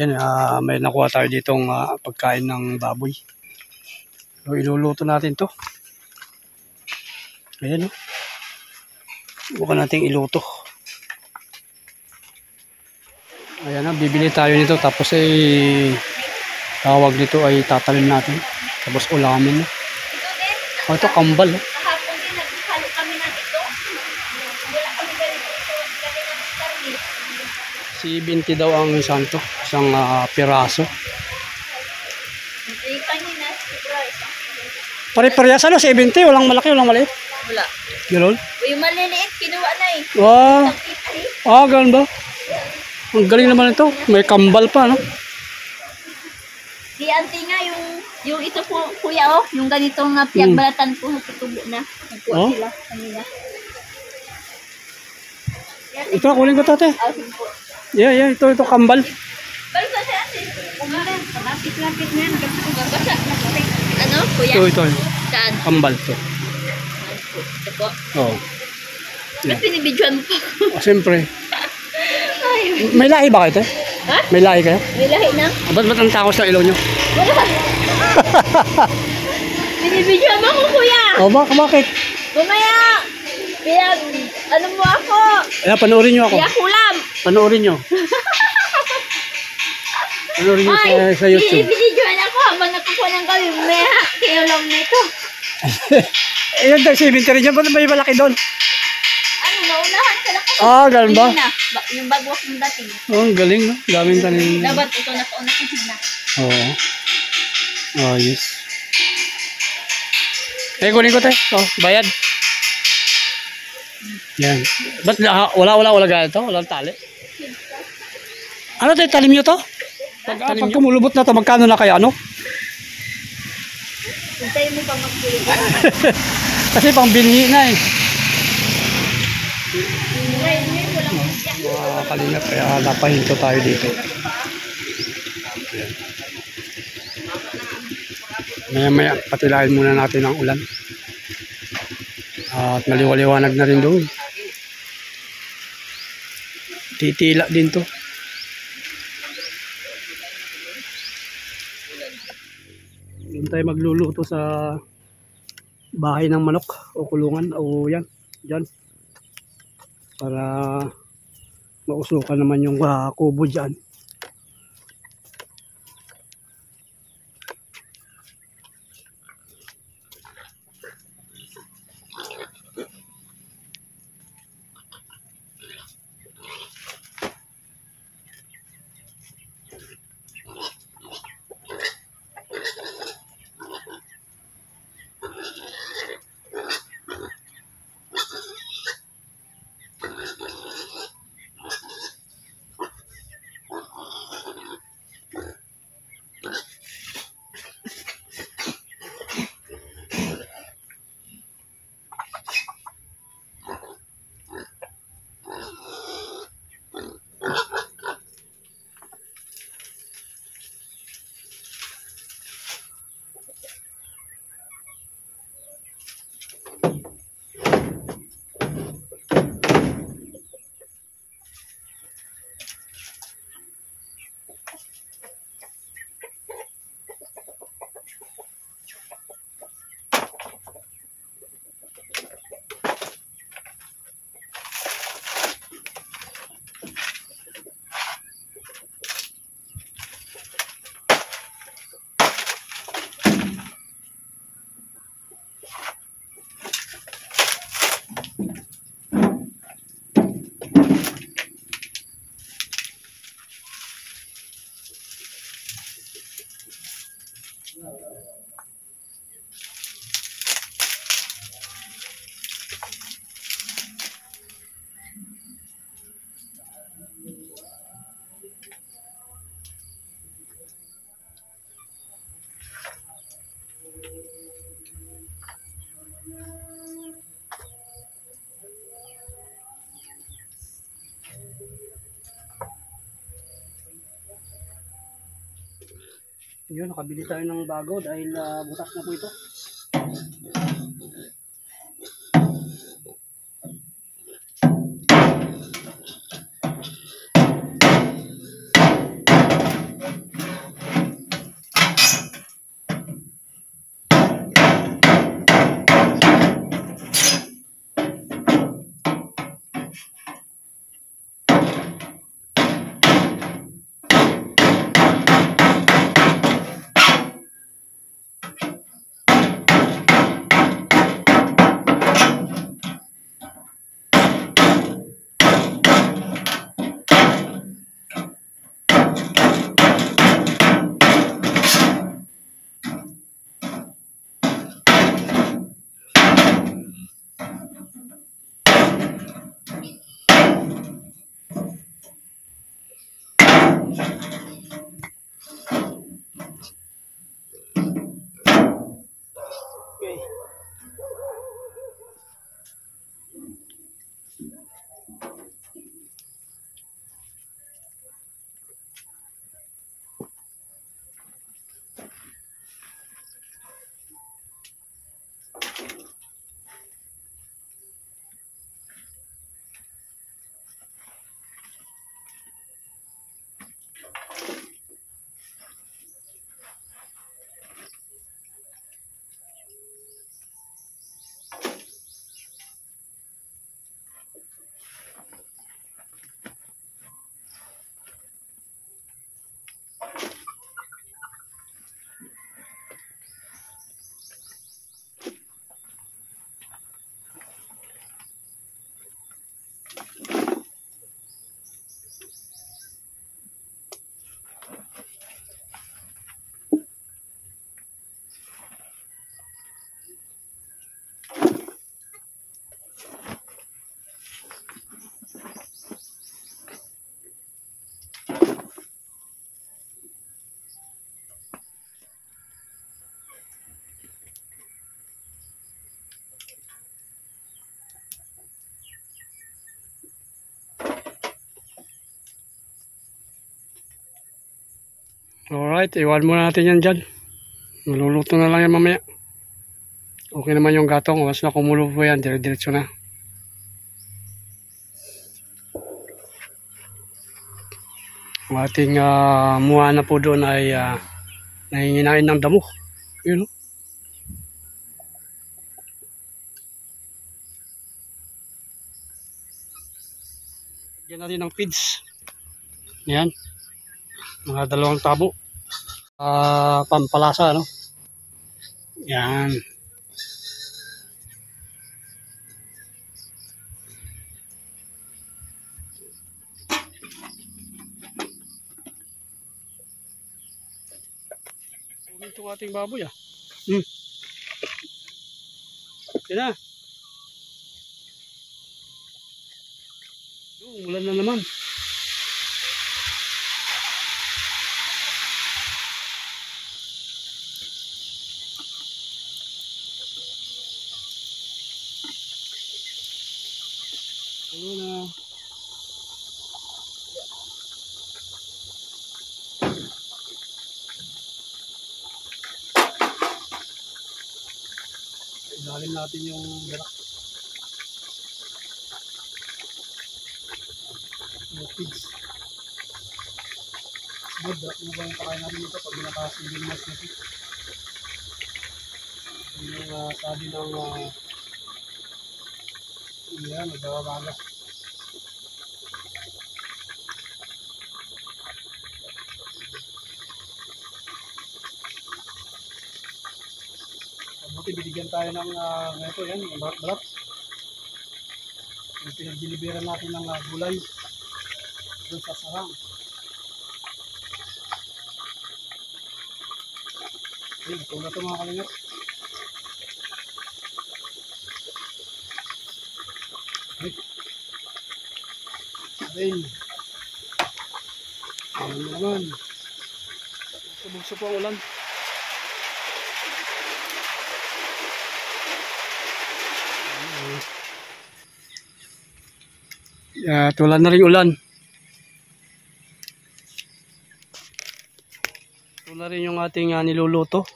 Yan, may nakuha tayo ditong pagkain ng baboy. So, iluluto natin to. Ayan, oh. Bukan natin iluto. Ayan na, bibili tayo nito. Tapos tawag nito ay tatalim natin. Tapos ulamin. Oh, ito kambal. Oh. Kahapon din, naghalo kami ng ito. Wala kami ganito. Lagay ng scarlet. Si 20 daw ang santo. Isang piraso. Hindi kanina, surprise. Pare-parehas ano, 70. Walang malaki, walang maliit. Wala. Ganoon? Yung maliliit, kinuha na eh. Wow. Ganun ba? Ang galing naman ito. May kambal pa, no? Si auntie nga, yung ito po, kuya, oh, yung ganitong piyagbalatan po, tutubo na. Nagkuha sila kanina. Ito, kunin ko tate. Sige po. Yeah, ito kambal. Balik na si ate. Umalan, lapit-lapit na yan. Gagasa. Ano, kuya? Ito. Saan? Kambal to. Ito po. Oo. Ba't pinibidyoan mo pa? Siyempre. Ay, May lahi ba kayo ito? ha? May lahi kayo? May lahi na? Ba't ang takos ng ilaw nyo? Wala. Binibidyoan mo ako, kuya. Bakit? Mamaya. Ano mo ako? Ayan, panoorin nyo ako. Kulam. Panoorin nyo. Panoorin nyo sa YouTube. Binibidyoan ako habang nakukuha ng kami. Mamaya, kinulam na ito. Ayan, 70 rin dyan. Ba't may malaki doon? Ano, naunahan ka na kasi. Ganun ba? Yung bagwas ng dating. Ang galing, no? Daming tanin. Dapat ito na kauna kasi na. Oo. Yes. Kunin ko tayo. Bayad. Yan. Ba't wala gaya ito? Walang tali? Ano tayo, talim nyo to? Pag kumulubot na to, magkano na kaya, ano? Hintayin mo pa mag-kulit. Kasi pang binhi na eh. Ngayon, walang ulit. Kalingap, kaya napahinto tayo dito. Maya patilahin muna natin ang ulan. At maliwaliwanag na rin doon. Titila din to. Doon tayo magluluto sa bahay ng manok o kulungan o yan. Dyan. Para mausukan naman yung kubo dyan. Yun, nakabili tayo ng bago dahil butas na po ito. Alright, iwan muna natin yan dyan. Maluluto na lang yan mamaya. Okay naman yung gatong. Once na kumulo po yan, dire-diretso na. Ang ating muha na po doon ay nahihinain ng damo. Yun, no? Lagyan natin ng feeds. Yan. Mga 2 tabo. Pampalasa, no? Yan. Ito ang ating baboy, ah. Yan na. Ulan na naman. Ano na. Ilalim natin yung garak. Yung pigs. Good, ano ba yung pakain natin dito pag binakasin mas natin? Yung sabi ng yan, nagbabaga. Buti binigyan tayo ng ganito yan, balat-balat. Yung pinag-deliveran natin ng gulay doon sa sarang. Ayun, ito na ito mga kalingap. Ayun. Ayun naman. Subugso po ang ulan. Tulad na rin ulan. Ito na rin yung ating niluluto.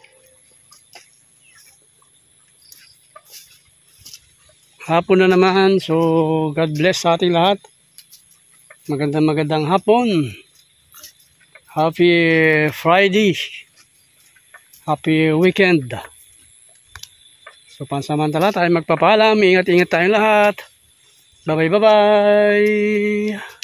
Hapon na naman. So God bless sa ating lahat. Magandang hapon. Happy Friday. Happy weekend. So pansamantala tayo magpapaalam. Ingat-ingat tayong lahat. Bye bye.